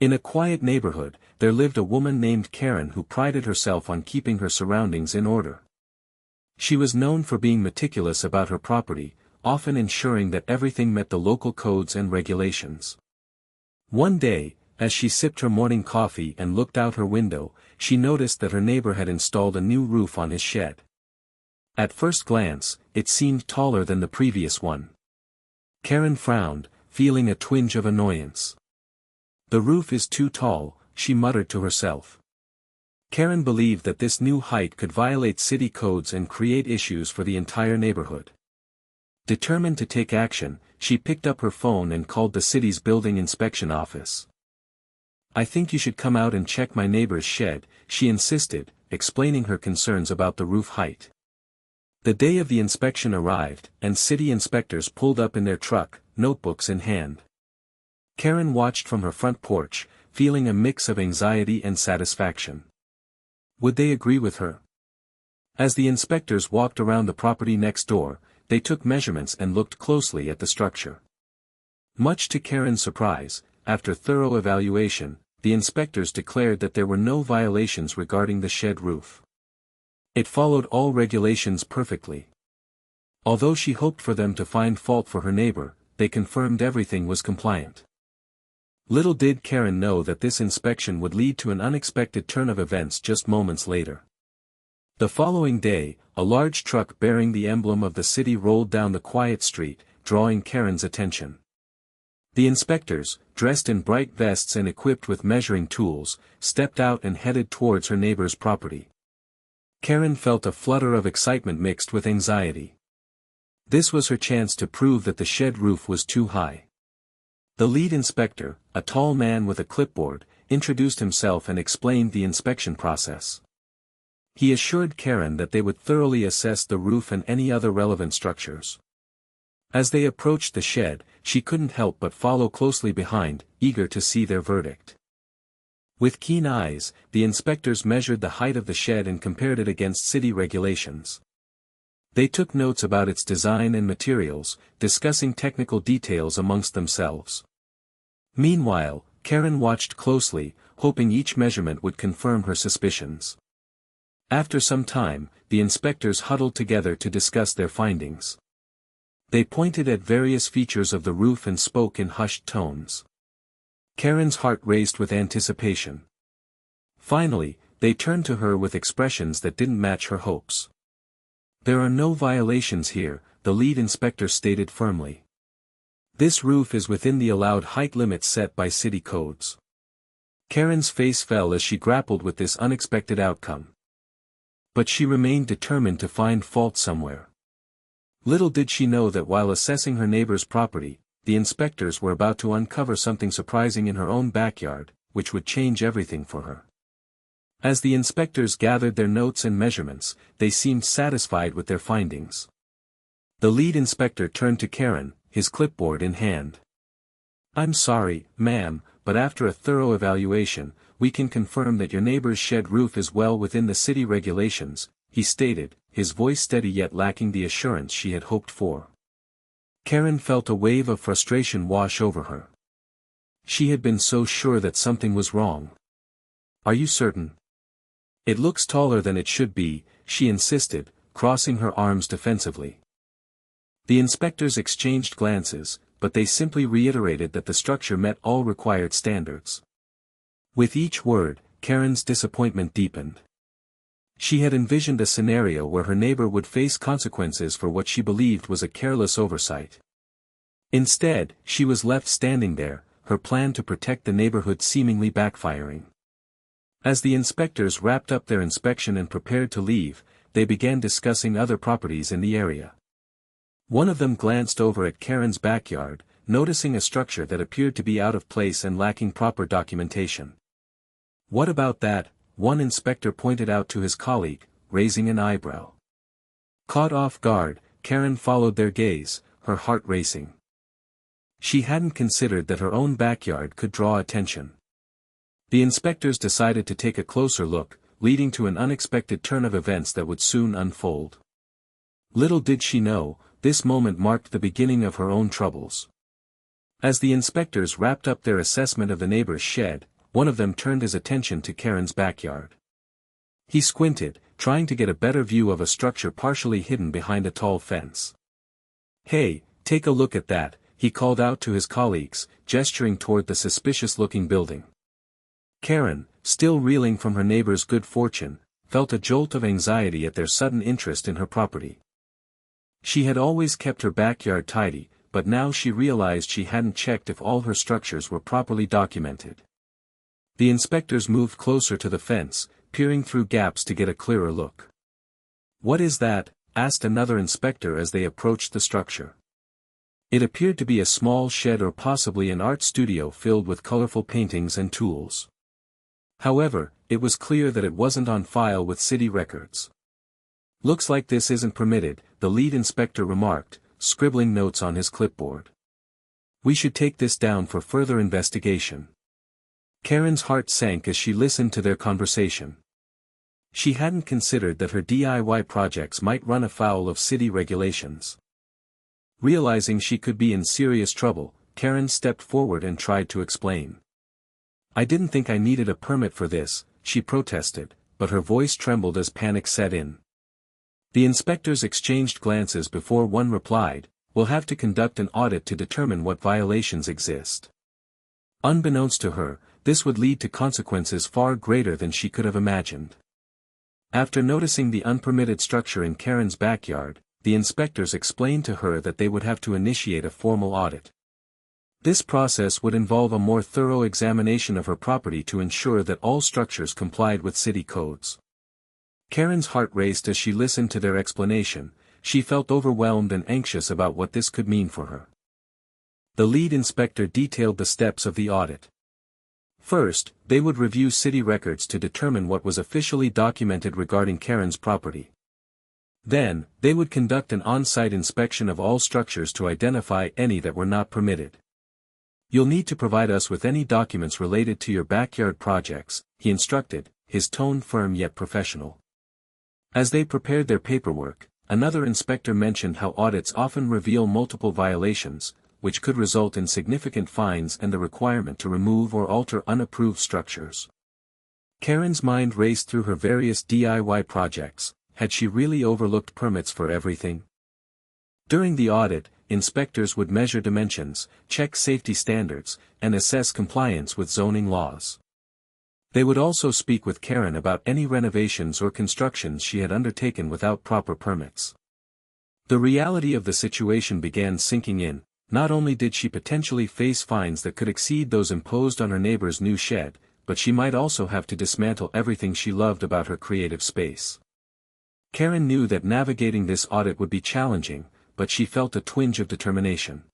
In a quiet neighborhood, there lived a woman named Karen who prided herself on keeping her surroundings in order. She was known for being meticulous about her property, often ensuring that everything met the local codes and regulations. One day, as she sipped her morning coffee and looked out her window, she noticed that her neighbor had installed a new roof on his shed. At first glance, it seemed taller than the previous one. Karen frowned, feeling a twinge of annoyance. "The roof is too tall," she muttered to herself. Karen believed that this new height could violate city codes and create issues for the entire neighborhood. Determined to take action, she picked up her phone and called the city's building inspection office. "I think you should come out and check my neighbor's shed," she insisted, explaining her concerns about the roof height. The day of the inspection arrived, and city inspectors pulled up in their truck, notebooks in hand. Karen watched from her front porch, feeling a mix of anxiety and satisfaction. Would they agree with her? As the inspectors walked around the property next door, they took measurements and looked closely at the structure. Much to Karen's surprise, after thorough evaluation, the inspectors declared that there were no violations regarding the shed roof. It followed all regulations perfectly. Although she hoped for them to find fault for her neighbor, they confirmed everything was compliant. Little did Karen know that this inspection would lead to an unexpected turn of events just moments later. The following day, a large truck bearing the emblem of the city rolled down the quiet street, drawing Karen's attention. The inspectors, dressed in bright vests and equipped with measuring tools, stepped out and headed towards her neighbor's property. Karen felt a flutter of excitement mixed with anxiety. This was her chance to prove that the shed roof was too high. The lead inspector, a tall man with a clipboard, introduced himself and explained the inspection process. He assured Karen that they would thoroughly assess the roof and any other relevant structures. As they approached the shed, she couldn't help but follow closely behind, eager to see their verdict. With keen eyes, the inspectors measured the height of the shed and compared it against city regulations. They took notes about its design and materials, discussing technical details amongst themselves. Meanwhile, Karen watched closely, hoping each measurement would confirm her suspicions. After some time, the inspectors huddled together to discuss their findings. They pointed at various features of the roof and spoke in hushed tones. Karen's heart raced with anticipation. Finally, they turned to her with expressions that didn't match her hopes. "There are no violations here," the lead inspector stated firmly. "This roof is within the allowed height limits set by city codes." Karen's face fell as she grappled with this unexpected outcome. But she remained determined to find fault somewhere. Little did she know that while assessing her neighbor's property, the inspectors were about to uncover something surprising in her own backyard, which would change everything for her. As the inspectors gathered their notes and measurements, they seemed satisfied with their findings. The lead inspector turned to Karen, his clipboard in hand. "I'm sorry, ma'am, but after a thorough evaluation, we can confirm that your neighbor's shed roof is well within the city regulations," he stated, his voice steady yet lacking the assurance she had hoped for. Karen felt a wave of frustration wash over her. She had been so sure that something was wrong. "Are you certain?" "It looks taller than it should be," she insisted, crossing her arms defensively. The inspectors exchanged glances, but they simply reiterated that the structure met all required standards. With each word, Karen's disappointment deepened. She had envisioned a scenario where her neighbor would face consequences for what she believed was a careless oversight. Instead, she was left standing there, her plan to protect the neighborhood seemingly backfiring. As the inspectors wrapped up their inspection and prepared to leave, they began discussing other properties in the area. One of them glanced over at Karen's backyard, noticing a structure that appeared to be out of place and lacking proper documentation. "What about that?" one inspector pointed out to his colleague, raising an eyebrow. Caught off guard, Karen followed their gaze, her heart racing. She hadn't considered that her own backyard could draw attention. The inspectors decided to take a closer look, leading to an unexpected turn of events that would soon unfold. Little did she know, this moment marked the beginning of her own troubles. As the inspectors wrapped up their assessment of the neighbor's shed, one of them turned his attention to Karen's backyard. He squinted, trying to get a better view of a structure partially hidden behind a tall fence. "Hey, take a look at that," he called out to his colleagues, gesturing toward the suspicious-looking building. Karen, still reeling from her neighbor's good fortune, felt a jolt of anxiety at their sudden interest in her property. She had always kept her backyard tidy, but now she realized she hadn't checked if all her structures were properly documented. The inspectors moved closer to the fence, peering through gaps to get a clearer look. "What is that?" asked another inspector as they approached the structure. It appeared to be a small shed or possibly an art studio filled with colorful paintings and tools. However, it was clear that it wasn't on file with city records. "Looks like this isn't permitted," the lead inspector remarked, scribbling notes on his clipboard. "We should take this down for further investigation." Karen's heart sank as she listened to their conversation. She hadn't considered that her DIY projects might run afoul of city regulations. Realizing she could be in serious trouble, Karen stepped forward and tried to explain. "I didn't think I needed a permit for this," she protested, but her voice trembled as panic set in. The inspectors exchanged glances before one replied, "We'll have to conduct an audit to determine what violations exist." Unbeknownst to her, this would lead to consequences far greater than she could have imagined. After noticing the unpermitted structure in Karen's backyard, the inspectors explained to her that they would have to initiate a formal audit. This process would involve a more thorough examination of her property to ensure that all structures complied with city codes. Karen's heart raced as she listened to their explanation. She felt overwhelmed and anxious about what this could mean for her. The lead inspector detailed the steps of the audit. First, they would review city records to determine what was officially documented regarding Karen's property. Then, they would conduct an on-site inspection of all structures to identify any that were not permitted. "You'll need to provide us with any documents related to your backyard projects," he instructed, his tone firm yet professional. As they prepared their paperwork, another inspector mentioned how audits often reveal multiple violations, which could result in significant fines and the requirement to remove or alter unapproved structures. Karen's mind raced through her various DIY projects. Had she really overlooked permits for everything? During the audit, inspectors would measure dimensions, check safety standards, and assess compliance with zoning laws. They would also speak with Karen about any renovations or constructions she had undertaken without proper permits. The reality of the situation began sinking in. Not only did she potentially face fines that could exceed those imposed on her neighbor's new shed, but she might also have to dismantle everything she loved about her creative space. Karen knew that navigating this audit would be challenging, but she felt a twinge of determination.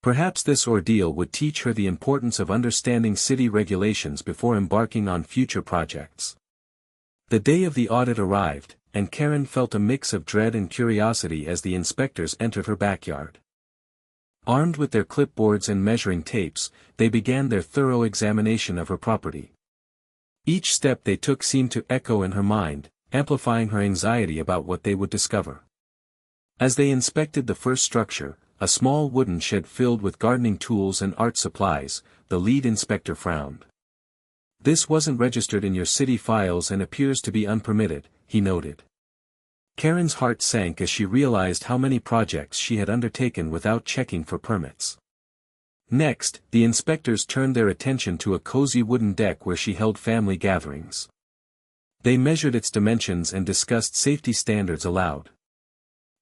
Perhaps this ordeal would teach her the importance of understanding city regulations before embarking on future projects. The day of the audit arrived, and Karen felt a mix of dread and curiosity as the inspectors entered her backyard. Armed with their clipboards and measuring tapes, they began their thorough examination of her property. Each step they took seemed to echo in her mind, amplifying her anxiety about what they would discover. As they inspected the first structure, a small wooden shed filled with gardening tools and art supplies, the lead inspector frowned. "This wasn't registered in your city files and appears to be unpermitted," he noted. Karen's heart sank as she realized how many projects she had undertaken without checking for permits. Next, the inspectors turned their attention to a cozy wooden deck where she held family gatherings. They measured its dimensions and discussed safety standards aloud.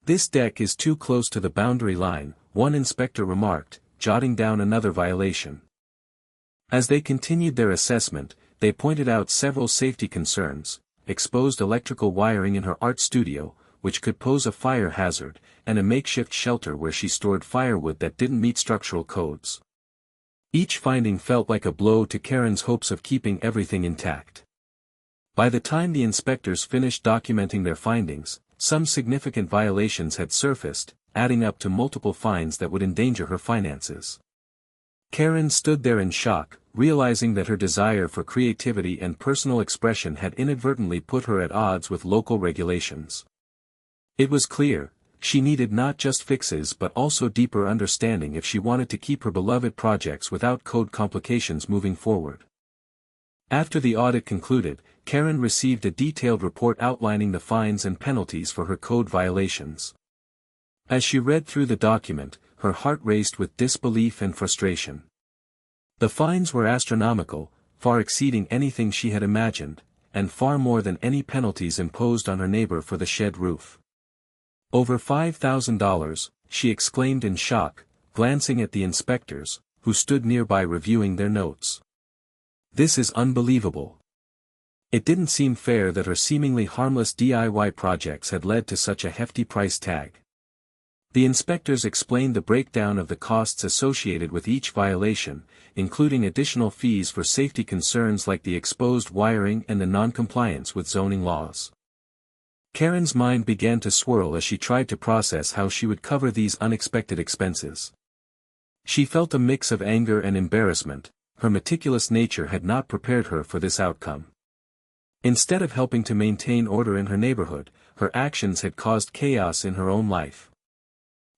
"This deck is too close to the boundary line," one inspector remarked, jotting down another violation. As they continued their assessment, they pointed out several safety concerns: exposed electrical wiring in her art studio, which could pose a fire hazard, and a makeshift shelter where she stored firewood that didn't meet structural codes. Each finding felt like a blow to Karen's hopes of keeping everything intact. By the time the inspectors finished documenting their findings, some significant violations had surfaced, adding up to multiple fines that would endanger her finances. Karen stood there in shock, realizing that her desire for creativity and personal expression had inadvertently put her at odds with local regulations. It was clear, she needed not just fixes but also deeper understanding if she wanted to keep her beloved projects without code complications moving forward. After the audit concluded, Karen received a detailed report outlining the fines and penalties for her code violations. As she read through the document, her heart raced with disbelief and frustration. The fines were astronomical, far exceeding anything she had imagined, and far more than any penalties imposed on her neighbor for the shed roof. "Over $5,000, she exclaimed in shock, glancing at the inspectors, who stood nearby reviewing their notes. "This is unbelievable." It didn't seem fair that her seemingly harmless DIY projects had led to such a hefty price tag. The inspectors explained the breakdown of the costs associated with each violation, including additional fees for safety concerns like the exposed wiring and the non-compliance with zoning laws. Karen's mind began to swirl as she tried to process how she would cover these unexpected expenses. She felt a mix of anger and embarrassment. Her meticulous nature had not prepared her for this outcome. Instead of helping to maintain order in her neighborhood, her actions had caused chaos in her own life.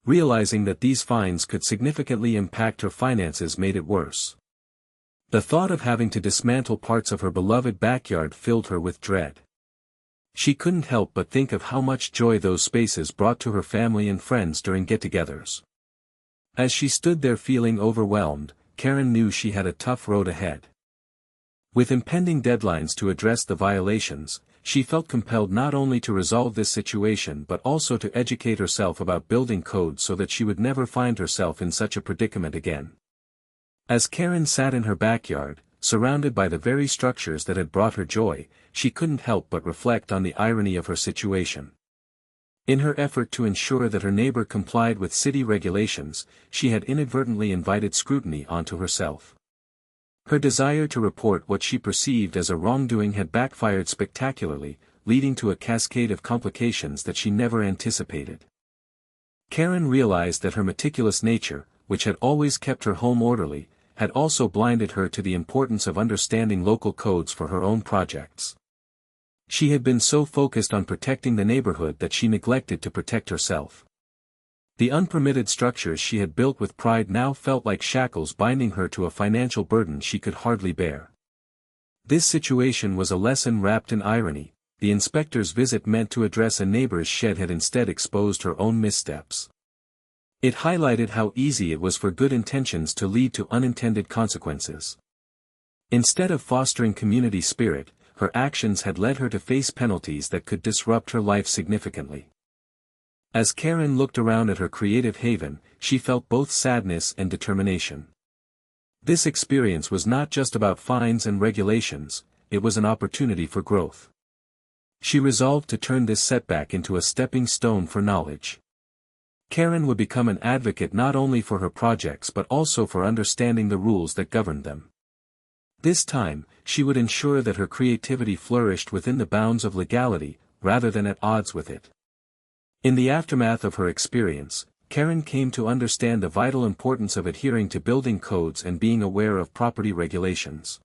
Realizing that these fines could significantly impact her finances made it worse. The thought of having to dismantle parts of her beloved backyard filled her with dread. She couldn't help but think of how much joy those spaces brought to her family and friends during get-togethers. As she stood there feeling overwhelmed, Karen knew she had a tough road ahead. With impending deadlines to address the violations, she felt compelled not only to resolve this situation but also to educate herself about building codes so that she would never find herself in such a predicament again. As Karen sat in her backyard, surrounded by the very structures that had brought her joy, she couldn't help but reflect on the irony of her situation. In her effort to ensure that her neighbor complied with city regulations, she had inadvertently invited scrutiny onto herself. Her desire to report what she perceived as a wrongdoing had backfired spectacularly, leading to a cascade of complications that she never anticipated. Karen realized that her meticulous nature, which had always kept her home orderly, had also blinded her to the importance of understanding local codes for her own projects. She had been so focused on protecting the neighborhood that she neglected to protect herself. The unpermitted structures she had built with pride now felt like shackles binding her to a financial burden she could hardly bear. This situation was a lesson wrapped in irony. The inspector's visit meant to address a neighbor's shed had instead exposed her own missteps. It highlighted how easy it was for good intentions to lead to unintended consequences. Instead of fostering community spirit, her actions had led her to face penalties that could disrupt her life significantly. As Karen looked around at her creative haven, she felt both sadness and determination. This experience was not just about fines and regulations, it was an opportunity for growth. She resolved to turn this setback into a stepping stone for knowledge. Karen would become an advocate not only for her projects but also for understanding the rules that governed them. This time, she would ensure that her creativity flourished within the bounds of legality, rather than at odds with it. In the aftermath of her experience, Karen came to understand the vital importance of adhering to building codes and being aware of property regulations.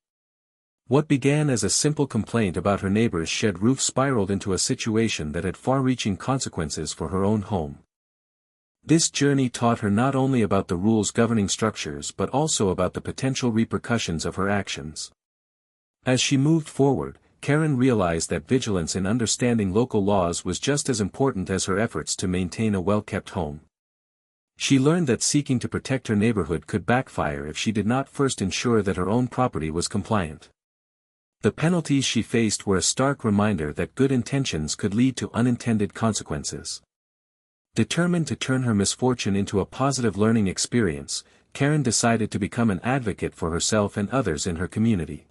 What began as a simple complaint about her neighbor's shed roof spiraled into a situation that had far-reaching consequences for her own home. This journey taught her not only about the rules governing structures but also about the potential repercussions of her actions. As she moved forward, Karen realized that vigilance in understanding local laws was just as important as her efforts to maintain a well-kept home. She learned that seeking to protect her neighborhood could backfire if she did not first ensure that her own property was compliant. The penalties she faced were a stark reminder that good intentions could lead to unintended consequences. Determined to turn her misfortune into a positive learning experience, Karen decided to become an advocate for herself and others in her community.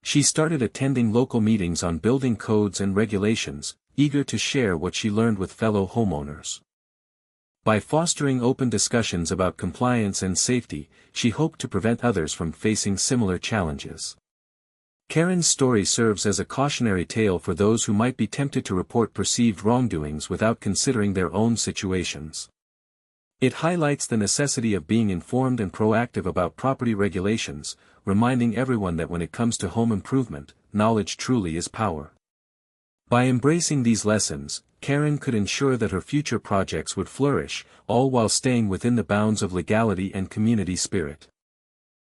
She started attending local meetings on building codes and regulations, eager to share what she learned with fellow homeowners. By fostering open discussions about compliance and safety, she hoped to prevent others from facing similar challenges. Karen's story serves as a cautionary tale for those who might be tempted to report perceived wrongdoings without considering their own situations. It highlights the necessity of being informed and proactive about property regulations, reminding everyone that when it comes to home improvement, knowledge truly is power. By embracing these lessons, Karen could ensure that her future projects would flourish, all while staying within the bounds of legality and community spirit.